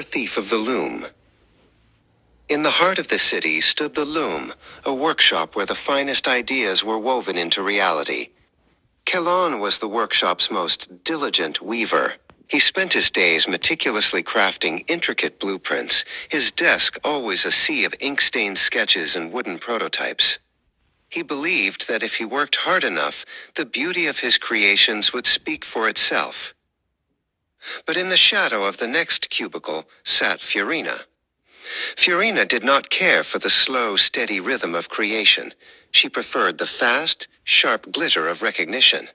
Thief of the Loom. In the heart of the city stood the loom, a workshop where the finest ideas were woven into reality. Calonne was the workshop's most diligent weaver. He spent his days meticulously crafting intricate blueprints, his desk always a sea of ink-stained sketches and wooden prototypes. He believed that if he worked hard enough, the beauty of his creations would speak for itself. But in the shadow of the next cubicle sat Fiorina. Fiorina did not care for the slow, steady rhythm of creation. She preferred the fast, sharp glitter of recognition.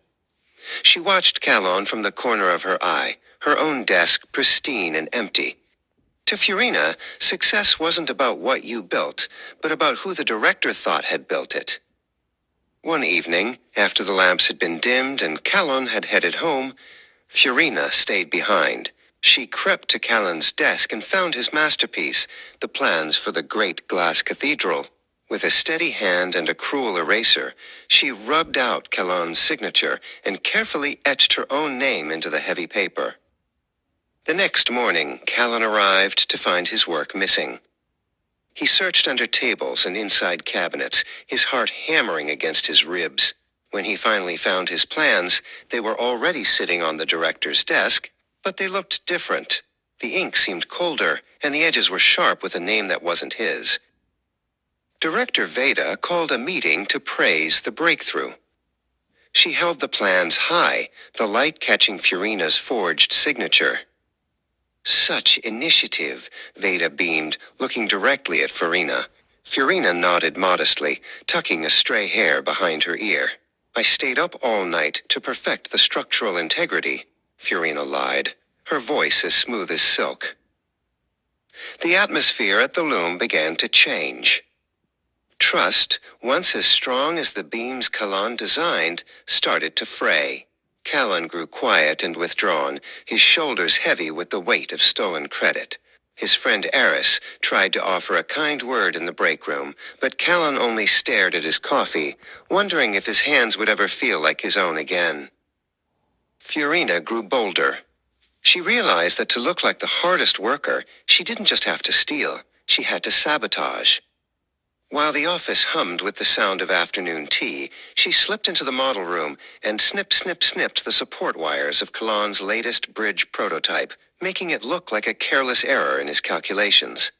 She watched Calonne from the corner of her eye, her own desk pristine and empty. To Fiorina, success wasn't about what you built, but about who the director thought had built it. One evening, after the lamps had been dimmed and Calonne had headed home, Fiorina stayed behind. She crept to Calonne's desk and found his masterpiece, the plans for the great glass cathedral. With a steady hand and a cruel eraser, she rubbed out Calonne's signature and carefully etched her own name into the heavy paper. The next morning, Calonne arrived to find his work missing. He searched under tables and inside cabinets, his heart hammering against his ribs. When he finally found his plans, they were already sitting on the director's desk, but they looked different. The ink seemed colder, and the edges were sharp with a name that wasn't his. Director Veda called a meeting to praise the breakthrough. She held the plans high, the light catching Fiorina's forged signature. Such initiative, Veda beamed, looking directly at Fiorina. Fiorina nodded modestly, tucking a stray hair behind her ear. I stayed up all night to perfect the structural integrity, Fiorina lied, her voice as smooth as silk. The atmosphere at the loom began to change. Trust, once as strong as the beams Calonne designed, started to fray. Calonne grew quiet and withdrawn, his shoulders heavy with the weight of stolen credit. His friend Eris tried to offer a kind word in the break room, but Calonne only stared at his coffee, wondering if his hands would ever feel like his own again. Fiorina grew bolder. She realized that to look like the hardest worker, she didn't just have to steal, she had to sabotage. While the office hummed with the sound of afternoon tea, she slipped into the model room and snipped the support wires of Calonne's latest bridge prototype, making it look like a careless error in his calculations.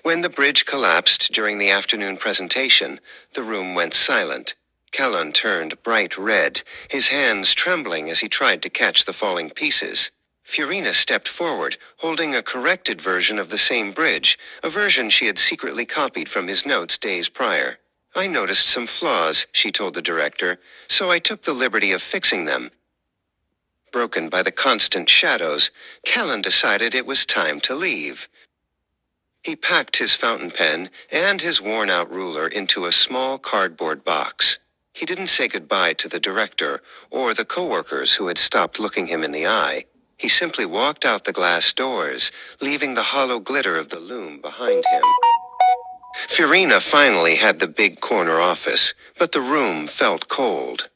When the bridge collapsed during the afternoon presentation, the room went silent. Calonne turned bright red, his hands trembling as he tried to catch the falling pieces. Fiorina stepped forward, holding a corrected version of the same bridge, a version she had secretly copied from his notes days prior. I noticed some flaws, she told the director, so I took the liberty of fixing them. Broken by the constant shadows, Calonne decided it was time to leave. He packed his fountain pen and his worn-out ruler into a small cardboard box. He didn't say goodbye to the director or the coworkers who had stopped looking him in the eye. He simply walked out the glass doors, leaving the hollow glitter of the loom behind him. Fiorina finally had the big corner office, but the room felt cold.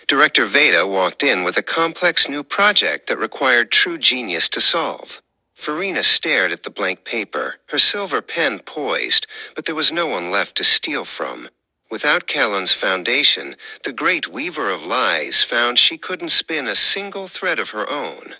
Director Veda walked in with a complex new project that required true genius to solve. Fiorina stared at the blank paper, her silver pen poised, but there was no one left to steal from. Without Calonne's foundation, the great weaver of lies found she couldn't spin a single thread of her own.